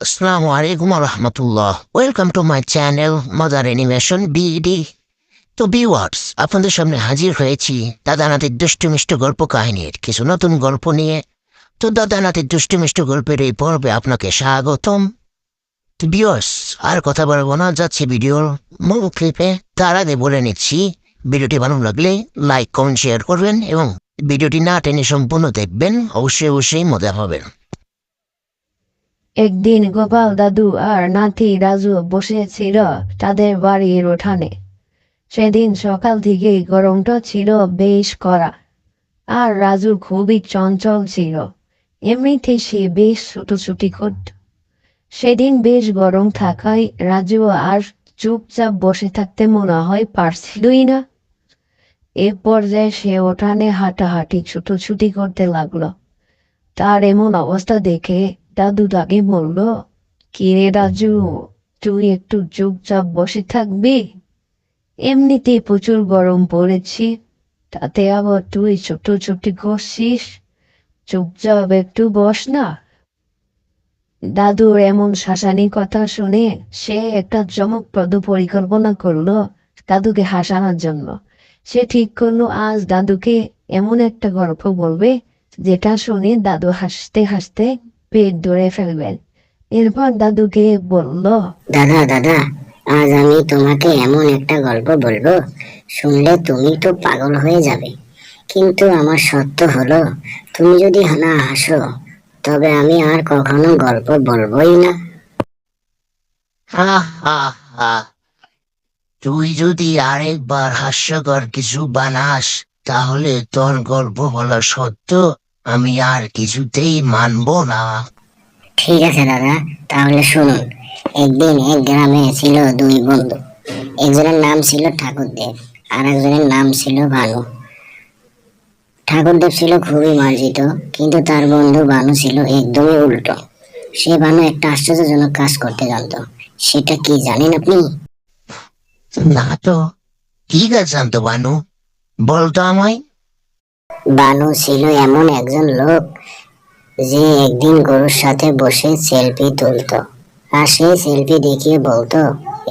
Assalamu alaikum warahmatullah. Welcome to my channel Mother Animation BD. তো viewers, আপনাদের সামনে হাজির হয়েছি দাদা নাতির দুষ্টু মিষ্টি গল্প কাহিনীর কিছু নতুন গল্প নিয়ে। তো দাদা নাতির দুষ্টু মিষ্টি গল্পের এই পর্বে আপনাকে স্বাগতম। তো ভিউয়ার্স, আর কথা বলবো না, যাচ্ছি ভিডিওর মূল ক্লিপে। তার আগে বলে নিচ্ছি, ভিডিওটি ভালো লাগলে লাইক কমেন্ট শেয়ার করবেন এবং ভিডিওটি না টেনে সম্পূর্ণ দেখবেন, অবশ্যই মজা পাবেন। একদিন গোপাল দাদু আর নাতি রাজু বসেছিল তাদের বাড়ির উঠানে। সেদিন সকাল থেকে গরমটা ছিল বেশ কড়া, আর রাজু খুবই চঞ্চল ছিল। এমনিতে সে বেশ ছুটোছুটি করত। সেদিন বেশ গরম থাকায় রাজু আর চুপচাপ বসে থাকতে মনে হয় পারছিলই না। এ পর্যায়ে সে উঠানে হাঁটাহাঁটি ছুটোছুটি করতে লাগলো। তার এমন অবস্থা দেখে দাদু তাকে বলল, কিরে রাজু, তুই একটু চুপচাপ বসে থাকবি? এমনিতেই প্রচুর গরম পড়েছি, তাতে আবার তুই ছুটোছুটি করছিস। চুপচাপ একটু বস না। দাদুর এমন শাসানি কথা শুনে সে একটা চমকপ্রদ পরিকল্পনা করলো দাদুকে হাসানোর জন্য। সে ঠিক করলো আজ দাদুকে এমন একটা গল্প বলবে যেটা শুনে দাদু হাসতে হাসতে পেট ধরে ফেলবেন। এরপর দাদুকে বলল, দাদা দাদা, আজ আমি তোমাকে এমন একটা গল্প বলবো, শুনলে তুমি তো পাগল হয়ে যাবে। কিন্তু আমার শর্ত হলো, তুমি যদি না হাসো তবে আমি আর কখনো গল্প বলবোই না। হা হা হা। তুই যদি আরেকবার হাস্যকর কিছু বানাস, তাহলে তোর গল্প বলা সত্য আমি আর কিছুতেই মানব না। ঠিক আছে দাদা, তাহলে শুনুন। একদিন এক গ্রামে ছিল দুই বন্ধু। একজনের নাম ছিল ঠাকুরদেব, আর একজনের নাম ছিল ভানু। ঠাকুরদেব ছিল খুবই মার্জিত, কিন্তু তার বন্ধু ভানু ছিল একদমই উল্টো। সে ভানু একটা আশ্চর্যজনক কাজ করতে জানতো। সেটা কি জানেন আপনি? না তো, ঠিক আছে জানতো বানু, বলতো আমায়। বানু ছিল এমন একজন লোক যে একদিন গরুর সাথে বসে সেলফি তুলতো, আর সেই সেলফি দেখিয়ে বলতো,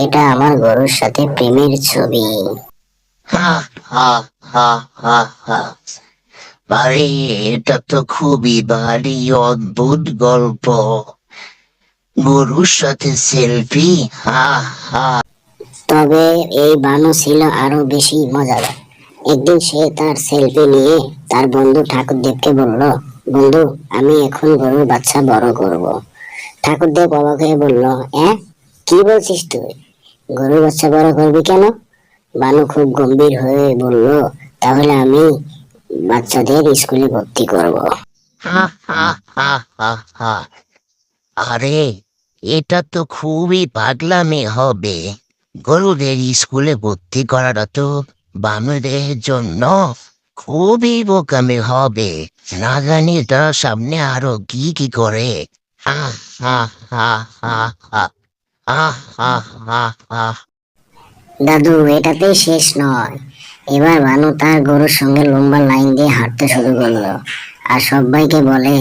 এটা আমার গরুর সাথে প্রেমের ছবি। হা হা হা হা হা। আরে, এটা তো খুবই ভারী অদ্ভুত গল্প। গরুর সাথে সেলফি, হা হা। তবে এই বানু ছিল আরো বেশি মজাদার। একদিন সে তার সেলফি নিয়ে তার বন্ধু ঠাকুরদেবকে বলল, বন্ধু, আমি এখন গরুর বাচ্চা বড় করব। ঠাকুরদেব অবাক হয়ে বলল, কি বলছিস তুই? গরুর বাচ্চা বড় করবি কেন? বানু খুব গম্ভীর হয়ে বলল, তাহলে আমি বাচ্চাদের স্কুলে ভর্তি করব। হা হা হা হা হা। আরে, এটা তো খুবই পাগলামি হবে। গরুদের স্কুলে ভর্তি করাটা তো বানরের জন্য খুবই বোকামি হবে। না জানি তার সামনে আরো কি কি করে। হা হা হা হা হা। হা হা হা হা। দাদু, এটাতেই শেষ নয়। এবার বানু তার গরুর সঙ্গে লম্বা লাইন দিয়ে হাঁটতে শুরু করলো, আর সবাইকে বলে,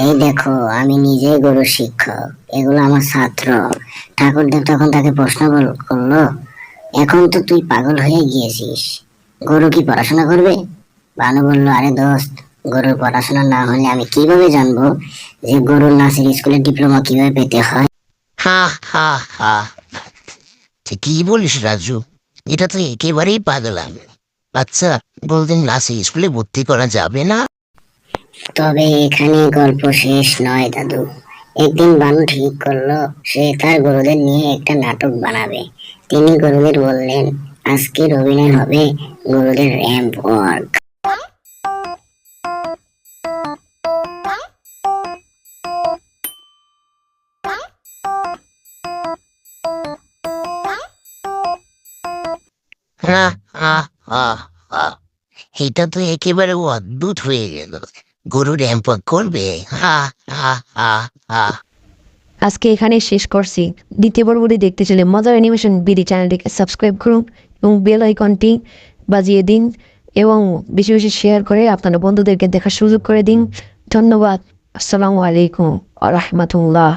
এই দেখো, আমি নিজেই গরুর শিক্ষক, এগুলো আমার ছাত্র। ঠাকুরদেব তখন তাকে প্রশ্ন করলো, এখন তো তুই পাগল হয়ে গিয়েছিস, গরু কি পড়াশোনা করবে? বানু বলল, আরে দোস্ত, গরুর পড়াশোনা না হলে আমি কিভাবে জানবো যে গরুর নাচের স্কুলে ডিপ্লোমা কিভাবে পেতে হয়? হা হা হা। কি বলিস রাজু, এটা তো একেবারেই পাগলামি। আচ্ছা, বলতেন ক্লাসে স্কুলে ভর্তি করা যাবে না? তবে এখানে গল্প শেষ নয় দাদু। একদিন বানু ঠিক করলো সে তার গরুদের নিয়ে একটা নাটক বানাবে। তিনি গরুদের বললেন, আজকের অভিনয় হবে গরুদের র্যাম্প ওয়ার্ক। হা হা হা হা। এটা তো একেবারে অদ্ভুত হয়ে গেল। গরু র্যাম্প করবে? হা হা হা হা। আজকে এখানে শেষ করছি। দ্বিতীয় পর্বটি দেখতে চাইলে মজার অ্যানিমেশন বিডি চ্যানেলটিকে সাবস্ক্রাইব করুন এবং বেল আইকনটি বাজিয়ে দিন এবং বেশি বেশি শেয়ার করে আপনার বন্ধুদেরকে দেখার সুযোগ করে দিন। ধন্যবাদ। আসসালামু আলাইকুম ওয়া রাহমাতুল্লাহ।